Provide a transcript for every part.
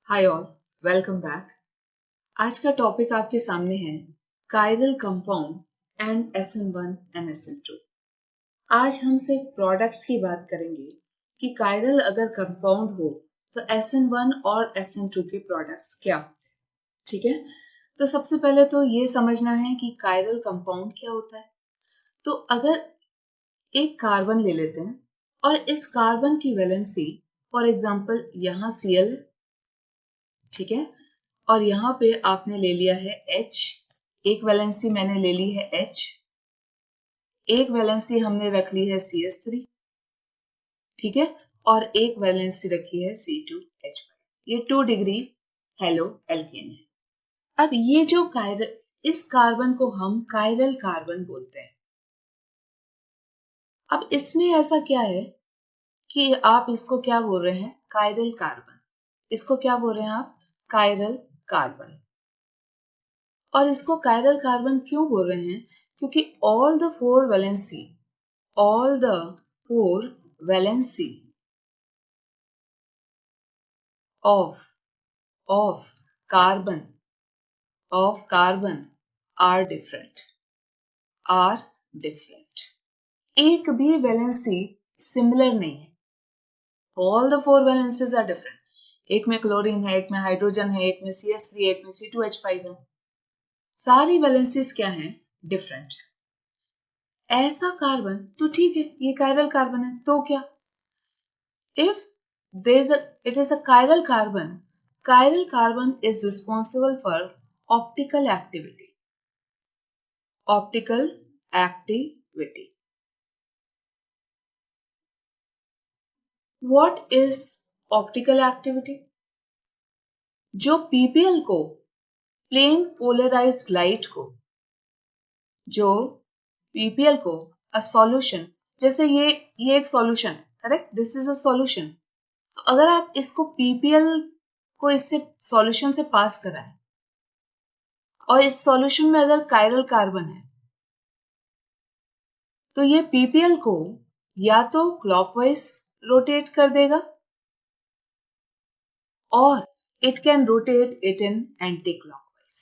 Hi all, welcome back. आज का topic आपके सामने है chiral compound and SN1 and SN2। आज हम सिर्फ प्रोडक्ट्स की बात करेंगे कि कायरल अगर कंपाउंड हो तो SN1 और SN2 के प्रोडक्ट्स क्या होते हैं। ठीक है, तो सबसे पहले तो ये समझना है कि कायरल कंपाउंड क्या होता है। तो अगर एक कार्बन ले लेते हैं और इस कार्बन की वैलेंसी फॉर एग्जांपल यहाँ Cl, ठीक है, और यहाँ पे आपने ले लिया है H, एक वैलेंसी मैंने ले ली है H, एक वैलेंसी हमने रख ली है CH3, ठीक है, और एक वैलेंसी रखी है C2H5। ये 2 डिग्री हेलो एल्केन है। अब ये जो इस कार्बन को हम कायरल कार्बन बोलते हैं। अब इसमें ऐसा क्या है कि आप इसको क्या बोल रहे हैं, कायरल कार्बन। इसको क्या बोल रहे हैं आप, कायरल कार्बन। और इसको कायरल कार्बन क्यों बोल रहे हैं, क्योंकि all the four valency of carbon are different। एक भी वैलेंसी सिमिलर नहीं है। all the four valencies are different। एक में क्लोरीन है, एक में हाइड्रोजन है, एक में CH3 है, एक में C2H5 है। सारी वैलेंसीज क्या हैं, डिफरेंट। ऐसा कार्बन तो ठीक है, ये कायरल कार्बन है, तो क्या, if it is a chiral carbon is responsible for optical activity what is optical activity? जो PPL को, प्लेन पोलराइज्ड लाइट को, जो PPL को अ सॉल्यूशन, जैसे ये एक solution, correct, this is a solution. तो अगर आप इसको PPL को इससे सॉल्यूशन से पास कराएं और इस सॉल्यूशन में अगर कायरल कार्बन है तो ये PPL को या तो क्लॉकवाइज रोटेट कर देगा और it can rotate it in anti clockwise.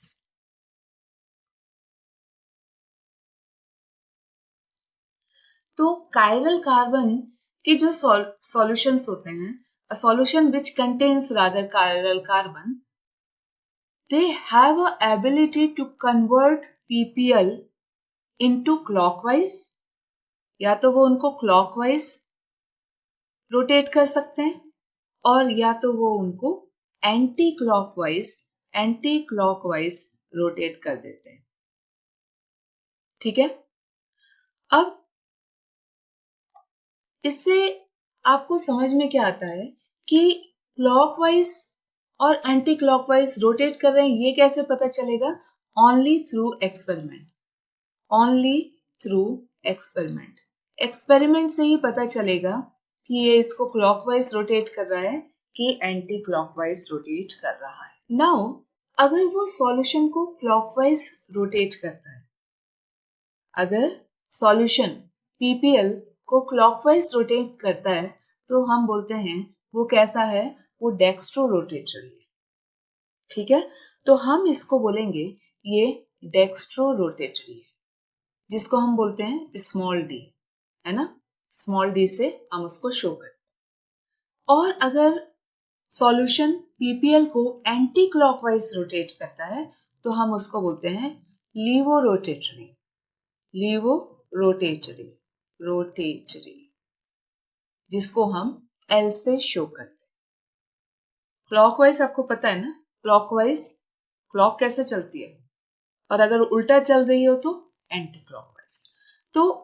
तो कायरल कार्बन के जो सॉल्यूशंस होते हैं, a solution which contains rather chiral carbon, they have a ability to convert PPL into clockwise, या तो वो उनको क्लॉकवाइज रोटेट कर सकते हैं और या तो वो उनको एंटी क्लॉकवाइज रोटेट कर देते हैं। ठीक है, अब इससे आपको समझ में क्या आता है कि क्लॉकवाइज और एंटी क्लॉकवाइज रोटेट कर रहे हैं, ये कैसे पता चलेगा, ओनली थ्रू एक्सपेरिमेंट। एक्सपेरिमेंट से ही पता चलेगा कि ये इसको क्लॉकवाइज रोटेट कर रहा है कि एंटी क्लॉकवाइज रोटेट कर रहा है। नाउ अगर वो सॉल्यूशन को क्लॉकवाइज रोटेट करता है, अगर सॉल्यूशन PPL को क्लॉकवाइज रोटेट करता है तो हम बोलते हैं वो कैसा है, वो डेक्स्ट्रो रोटेटरी है। ठीक है, तो हम इसको बोलेंगे ये डेक्स्ट्रो रोटेटरी है, जिसको हम बोलते हैं स्मॉल डी, है ना, स्मॉल डी से हम उसको शो करते हैं। और अगर सॉल्यूशन PPL को एंटी क्लॉकवाइज रोटेट करता है तो हम उसको बोलते हैं लीवो रोटेटरी, जिसको हम L से शो करते हैं। क्लॉकवाइज आपको पता है ना, क्लॉक कैसे चलती है, और अगर उल्टा चल रही हो तो एंटी क्लॉकवाइज। तो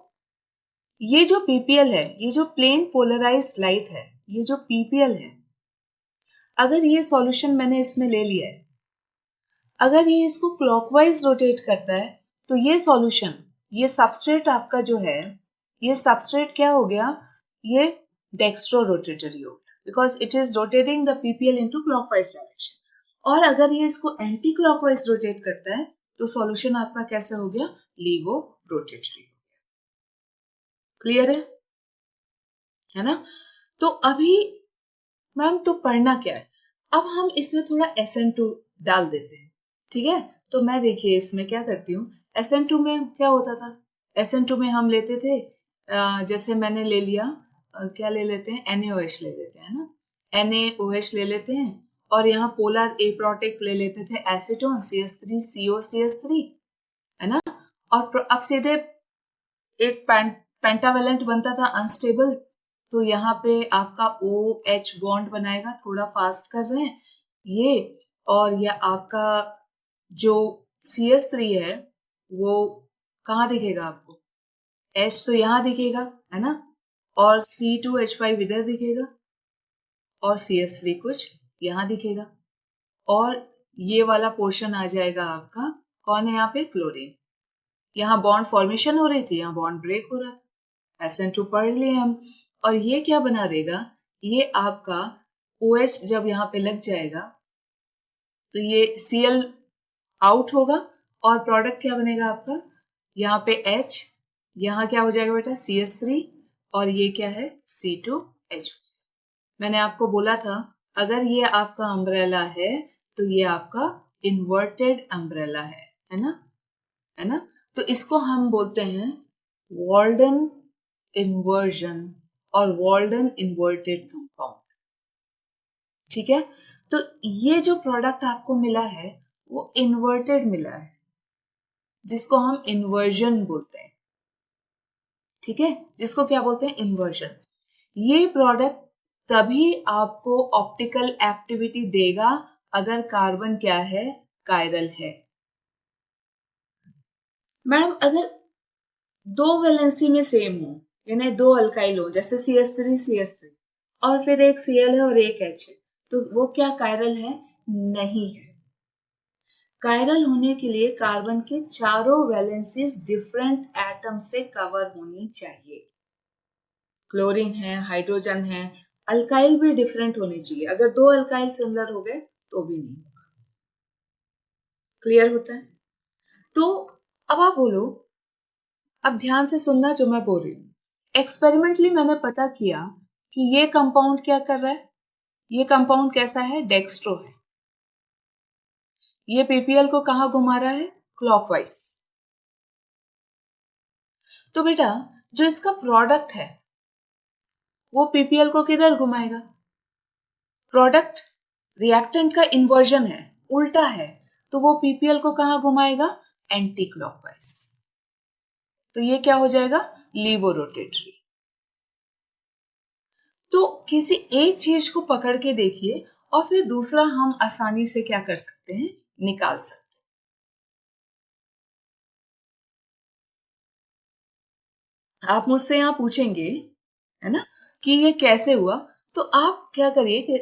ये जो PPL है, ये जो प्लेन पोलराइज्ड लाइट है, ये जो PPL है, अगर ये सॉल्यूशन मैंने इसमें ले लिया है, अगर ये इसको क्लॉकवाइज रोटेट करता है तो ये सॉल्यूशन, ये सबस्ट्रेट आपका जो है, ये सबस्ट्रेट क्या हो गया, ये डेक्स्ट्रो रोटेटरी हो गया, because it is rotating the PPL into clockwise direction. और अगर ये इसको एंटी क्लॉकवाइज रोटेट करता है तो सॉल्यूशन आपका कैसे हो गया, लीवो रोटेटरी हो गया। क्लियर है ना। तो अभी मैम तो पढ़ना क्या है, अब हम इसमें थोड़ा SN2 डाल देते हैं, ठीक है। तो मैं देखिए इसमें क्या करती हूँ, SN2 में क्या होता था, SN2 में हम लेते थे जैसे मैंने ले लिया क्या ले लेते हैं, NaOH ले लेते हैं ना, NaOH ले लेते हैं और यहाँ पोलर A प्रोटेक्ट ले लेते थे एसीटोन CH3COCH3, है ना। और अब सीधे एक पेंटावेलेंट बनता था अनस्टेबल, तो यहाँ पे आपका OH बॉन्ड बनाएगा, थोड़ा फास्ट कर रहे हैं ये, और ये आपका जो CH3 है वो कहाँ दिखेगा आपको, H तो यहाँ दिखेगा, है ना, और C2H5 इधर दिखेगा और CH3 कुछ यहाँ दिखेगा, और ये वाला पोर्शन आ जाएगा आपका, कौन है यहाँ पे, क्लोरीन। यहाँ बॉन्ड फॉर्मेशन हो रही थी, यहाँ बॉन्ड ब्रेक हो रहा था, SN2 पढ़ लिए हम। और ये क्या बना देगा, ये आपका OH जब यहाँ पे लग जाएगा तो ये Cl आउट होगा और प्रोडक्ट क्या बनेगा आपका, यहाँ पे H, यहाँ क्या हो जाएगा बेटा CH3, और ये क्या है C2H। मैंने आपको बोला था अगर ये आपका अम्ब्रेला है तो ये आपका इन्वर्टेड अम्ब्रेला है ना, है ना। तो इसको हम बोलते हैं वॉल्डन इन्वर्जन और वॉल्डन इन्वर्टेड कंपाउंड, ठीक है। तो ये जो प्रोडक्ट आपको मिला है वो इन्वर्टेड मिला है, जिसको हम इन्वर्जन बोलते हैं, ठीक है, जिसको क्या बोलते हैं, इन्वर्जन। ये प्रोडक्ट तभी आपको ऑप्टिकल एक्टिविटी देगा अगर कार्बन क्या है, कायरल है। मैडम अगर दो वैलेंसी में सेम हो, यानी दो अल्काइल हो, जैसे CH3 और फिर एक Cl है और एक H है, तो वो क्या कायरल है, नहीं है। कायरल होने के लिए कार्बन के चारों वैलेंसीज डिफरेंट एटम से कवर होनी चाहिए। क्लोरीन है, हाइड्रोजन है, अल्काइल भी डिफरेंट होनी चाहिए। अगर दो अल्काइल सिमिलर हो गए तो भी नहीं होगा। क्लियर होता है। तो अब आप बोलो, अब ध्यान से सुनना जो मैं बोल रही हूँ। एक्सपेरिमेंटली मैंने पता किया कि ये कंपाउंड क्या कर रहा है, ये कंपाउंड कैसा है, डेक्स्ट्रो है। ये पीपीएल को कहाँ घुमा रहा है, क्लॉकवाइज। तो बेटा जो इसका प्रोडक्ट है वो पीपीएल को किधर घुमाएगा, प्रोडक्ट रिएक्टेंट का इन्वर्जन है, उल्टा है, तो वो पीपीएल को कहाँ घुमाएगा, एंटी क्लॉकवाइज। तो ये क्या हो जाएगा, लीवोरोटेटरी। तो किसी एक चीज को पकड़ के देखिए और फिर दूसरा हम आसानी से क्या कर सकते हैं, निकाल सकते हैं। आप मुझसे यहाँ पूछेंगे, है ना, कि ये कैसे हुआ, तो आप क्या करिए कि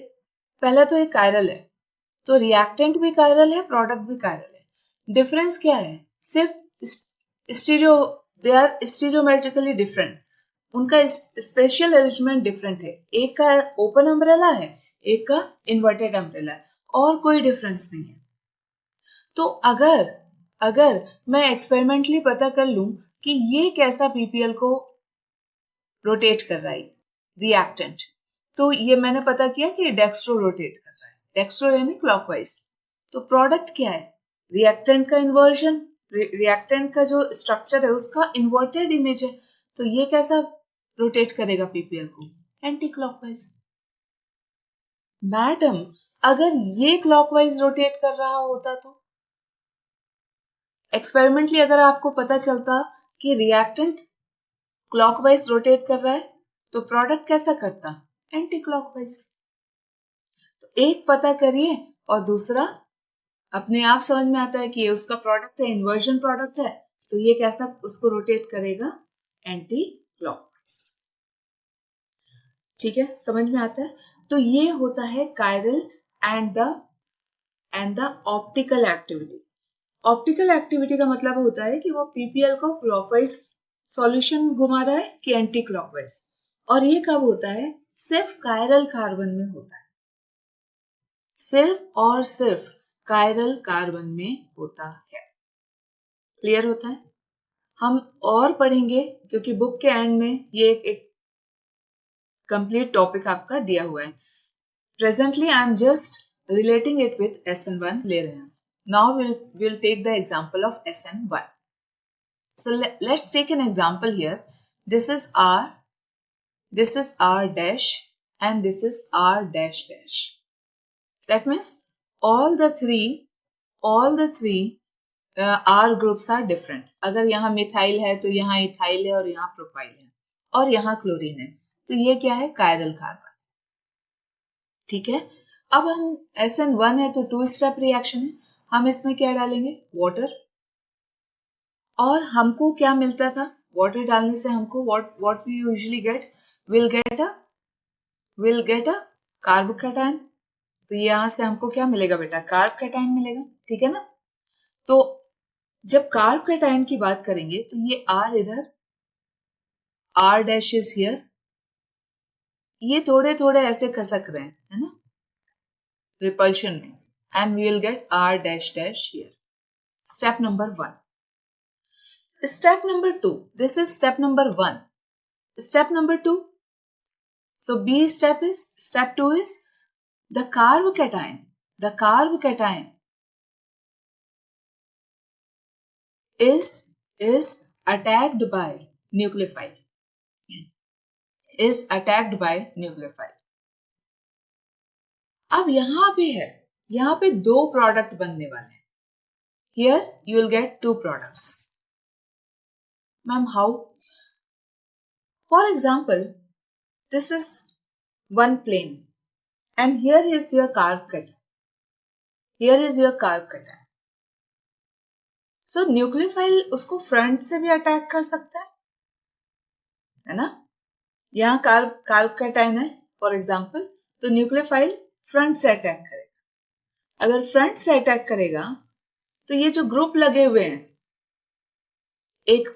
पहले तो एक कायरल है, तो रिएक्टेंट भी कायरल है, प्रोडक्ट भी कायरल है। डिफरेंस क्या है, सिर्फ स्टीरियो, दे आर स्टीरियोमेट्रिकली डिफरेंट, उनका स्पेशल अरेंजमेंट डिफरेंट है। एक का ओपन अम्ब्रेला है, एक का इन्वर्टेड अम्ब्रेला है, और कोई डिफरेंस नहीं है। तो अगर अगर मैं एक्सपेरिमेंटली पता कर लूं कि ये कैसा पीपीएल को रोटेट कर रहा है, रिएक्टेंट, तो ये मैंने पता किया कि डेक्स्ट्रो रोटेट कर रहा है, डेक्स्ट्रो यानी क्लॉकवाइज। तो प्रोडक्ट क्या है, रिएक्टेंट का इन्वर्जन, रिएक्टेंट का जो स्ट्रक्चर है उसका इन्वर्टेड इमेज है, तो ये कैसा रोटेट करेगा पीपीएल को, एंटी क्लॉकवाइज। मैडम अगर ये क्लॉकवाइज रोटेट कर रहा होता तो एक्सपेरिमेंटली अगर आपको पता चलता कि रिएक्टेंट क्लॉकवाइज रोटेट कर रहा है तो प्रोडक्ट कैसा करता, एंटी क्लॉकवाइज। तो एक पता करिए और दूसरा अपने आप समझ में आता है कि ये उसका प्रोडक्ट है, इन्वर्जन प्रोडक्ट है, तो ये कैसा उसको रोटेट करेगा, एंटी क्लॉकवाइज। ठीक है, समझ में आता है। तो ये होता है chiral and the optical activity. Optical activity का मतलब होता है कि वो पीपीएल को क्लॉकवाइज सॉल्यूशन घुमा रहा है कि एंटी क्लॉकवाइज, और ये कब होता है, सिर्फ कायरल कार्बन में होता है, सिर्फ और सिर्फ कायरल कार्बन में होता है। क्लियर होता है। हम और पढ़ेंगे क्योंकि बुक के एंड में ये एक कंप्लीट टॉपिक आपका दिया हुआ है। Presently I am just relating it with SN1 ले रहे हैं. Now we'll take the example of SN1. So let's take an example here. This is R dash, and this is R dash dash. That means all the three R groups are different. अगर यहाँ methyl है तो यहाँ ethyl है और यहाँ propyl है और यहाँ क्लोरीन है, तो ये क्या है? Chiral carbon. ठीक है. अब हम SN1 है तो 2 स्टेप रिएक्शन है, हम इसमें क्या डालेंगे? वाटर. और हमको क्या मिलता था? वाटर डालने से हमको what we usually get, we'll get a carbocation. तो यहाँ से हमको क्या मिलेगा बेटा? कार्बोकैटायन मिलेगा. ठीक है ना. तो जब कार्बोकैटायन की बात करेंगे तो ये R इधर, R डैश इज हियर, ये थोड़े थोड़े ऐसे खसक रहे हैं, है ना, रिपल्शन में, and we will get R dash dash here. Step number 1. Step number 2. This is step number 1. Step number 2. So step 2 is the carbocation is attacked by nucleophile. अब यहाँ पे 2 प्रोडक्ट बनने वाले हैं. Here you will get 2 products. Ma'am, how? For example, this is one plane and here is your carbocation. So nucleophile उसको front से भी attack कर सकता है ना. यहाँ कार्बोकैटायन है फॉर एग्जाम्पल, तो न्यूक्लियोफाइल फ्रंट से अटैक करेगा. अगर फ्रंट से अटैक करेगा तो ये जो ग्रुप लगे हुए हैं, एक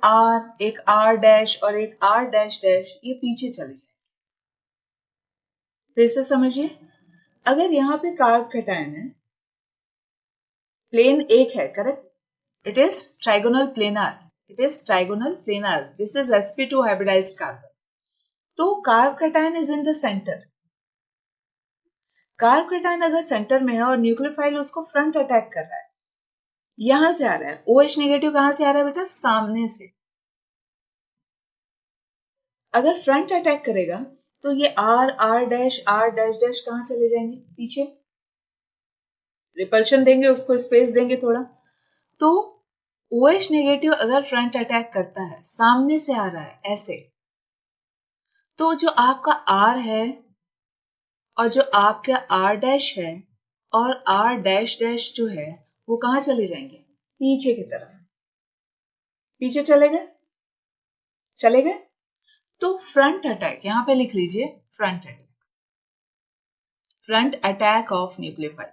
R डैश और एक R डैश डैश, ये पीछे चले जाएंगे. फिर से समझिए, अगर यहाँ पे कार्बोकैटायन है, प्लेन एक है, correct, it is trigonal planar. This is sp2 hybridized carbon. तो carbocation is in the centre. Carbocation अगर सेंटर में है और न्यूक्लियोफाइल उसको फ्रंट अटैक कर रहा है, यहां से आ रहा है, OH नेगेटिव कहां से आ रहा है बेटा? सामने से. अगर फ्रंट अटैक करेगा तो ये R डैश डैश कहां चले जाएंगे? पीछे. रिपल्शन देंगे, उसको स्पेस देंगे थोड़ा. तो OH नेगेटिव अगर फ्रंट अटैक करता है, सामने से आ रहा है ऐसे, तो जो आपका R है और जो आपका R डैश है और R डैश डैश जो है, वो कहां चले जाएंगे? पीछे की तरफ. पीछे चले गए. तो फ्रंट अटैक, यहां पे लिख लीजिए, front attack of nucleophile.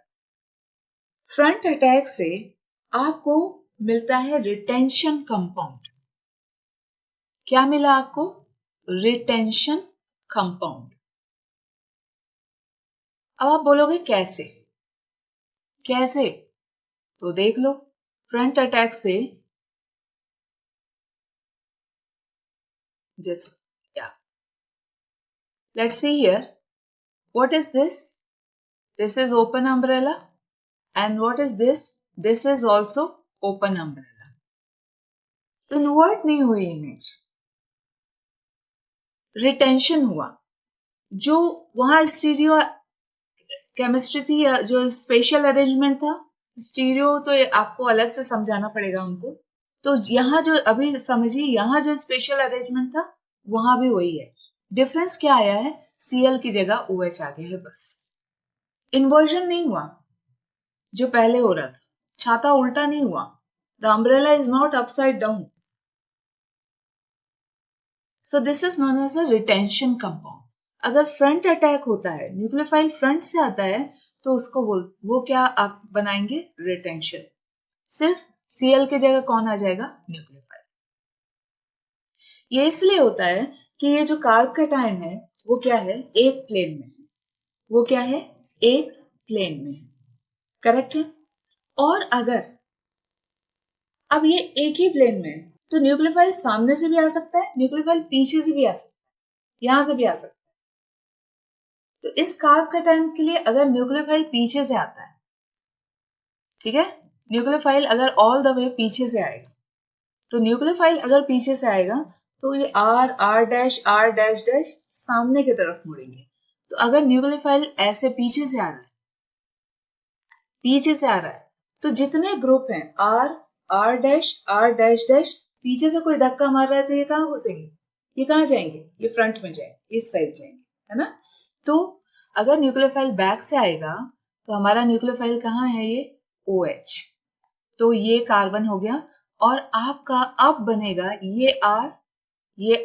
Front attack से आपको मिलता है रिटेंशन कंपाउंड. क्या मिला आपको? Retention compound. अब आप बोलोगे कैसे? तो देख लो, फ्रंट अटैक से just let's see here. What is this? This is open umbrella. And what is this? This is also open umbrella. Invert नहीं हुई इमेज, रिटेंशन हुआ. जो वहां स्टीरियो केमिस्ट्री थी, जो स्पेशल अरेंजमेंट था, स्टीरियो तो आपको अलग से समझाना पड़ेगा हमको. तो यहाँ जो अभी समझिए, यहाँ जो स्पेशल अरेंजमेंट था वहां भी वही है. डिफरेंस क्या आया है? Cl की जगह OH आ गया है बस. इन्वर्जन नहीं हुआ जो पहले हो रहा था. छाता उल्टा नहीं हुआ. The umbrella is not upside down. So this is known as a retention compound. अगर फ्रंट अटैक होता है, न्यूक्लियोफाइल फ्रंट से आता है, तो उसको वो क्या आप बनाएंगे? रिटेंशन. सिर्फ Cl की जगह कौन आ जाएगा? न्यूक्लियोफाइल. ये इसलिए होता है कि ये जो कार्बोकैटायन है वो क्या है? एक प्लेन में है. वो क्या है? एक प्लेन में है. करेक्ट है. और अगर अब ये एक ही प्लेन में है, तो न्यूक्लियोफाइल सामने से भी आ सकता है, न्यूक्लियोफाइल पीछे से भी आ सकता है, यहां से भी आ सकता है. तो इस कार्ब कटायन के लिए अगर न्यूक्लियोफाइल पीछे से आता है, ठीक है, न्यूक्लियोफाइल अगर ऑल द वे पीछे से आएगा, तो न्यूक्लियोफाइल अगर पीछे से आएगा तो ये R डैश सामने की तरफ मुड़ेंगे। तो अगर न्यूक्लियोफाइल ऐसे पीछे से आ रहा है, तो जितने ग्रुप हैं R डैश पीछे से कोई धक्का मार रहा है तो ये कहाँ घुसेंगे, ये कहाँ जाएंगे, ये फ्रंट में जाएंगे, इस साइड जाएंगे, है ना। तो अगर न्यूक्लियोफाइल बैक से आएगा तो हमारा न्यूक्लियोफाइल कहाँ है, ये OH, तो ये कार्बन हो गया। और आपका अब बनेगा ये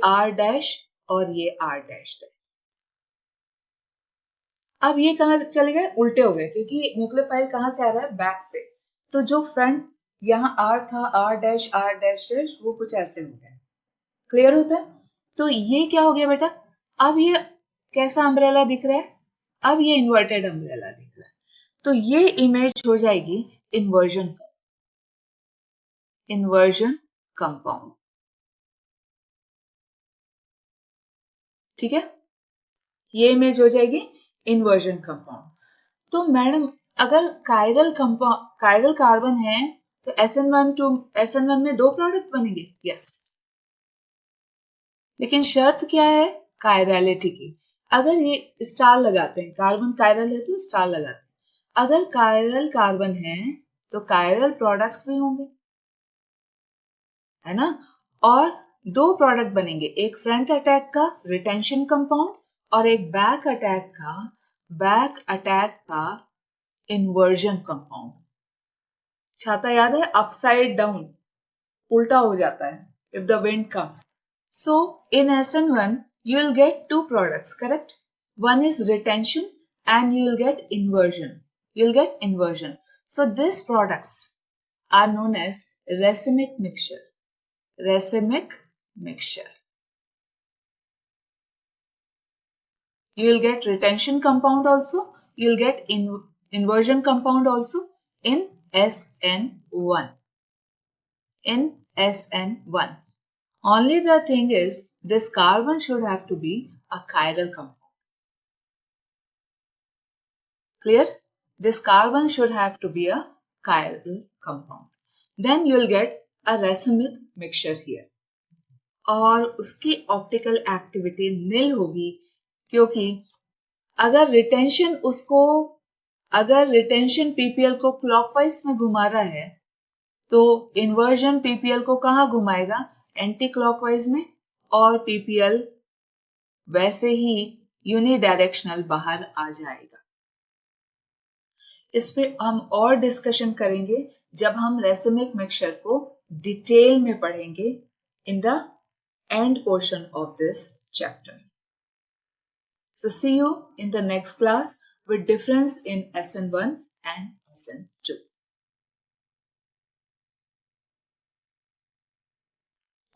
R डैश और ये R डैश। अब ये कहाँ चले गए, उल्टे हो गए, क्योंकि न्यूक्लियोफाइल कहाँ से आ रहा है, बैक से। तो जो फ्रंट यहाँ R था, R डैश वो कुछ ऐसे हो गया। क्लियर होता है। तो ये क्या हो गया बेटा, अब ये कैसा अम्ब्रेला दिख रहा है, अब ये इन्वर्टेड अम्ब्रेला दिख रहा है। तो ये इमेज हो जाएगी इन्वर्जन कंपाउंड, ठीक है, ये इमेज हो जाएगी इन्वर्जन कंपाउंड। तो मैडम अगर कायरल कार्बन है तो SN1 में 2 प्रोडक्ट बनेंगे, यस। लेकिन शर्त क्या है, कायरलिटी की। अगर ये स्टार लगाते हैं, कार्बन कायरल है तो स्टार लगाते हैं, अगर कायरल कार्बन है तो कायरल प्रोडक्ट्स भी होंगे, है ना। और 2 प्रोडक्ट बनेंगे, एक फ्रंट अटैक का रिटेंशन कंपाउंड और एक बैक अटैक का इन्वर्जन कंपाउंड। छाता याद है, अपसाइड डाउन, उल्टा हो जाता है if the wind comes. So in SN1 you will get 2 products, correct? One is retention and you will get inversion. So these products are known as racemic mixture. You will get retention compound also, you will get inversion compound also in SN1. Only the thing is, this carbon should have to be a chiral compound. Clear? This carbon should have to be a chiral compound. Then you will get a racemic mixture here. और उसकी optical activity नील होगी, क्योंकि अगर retention PPL को clockwise में घुमा रहा है तो इन्वर्जन पीपीएल को कहाँ घुमाएगा, एंटी क्लॉकवाइज में, और पीपीएल वैसे ही यूनिडायरेक्शनल बाहर आ जाएगा। इस पे हम और डिस्कशन करेंगे जब हम रेसिमिक मिक्सचर को डिटेल में पढ़ेंगे in the end portion of this chapter. So see you in the next class with difference in SN1 and SN2.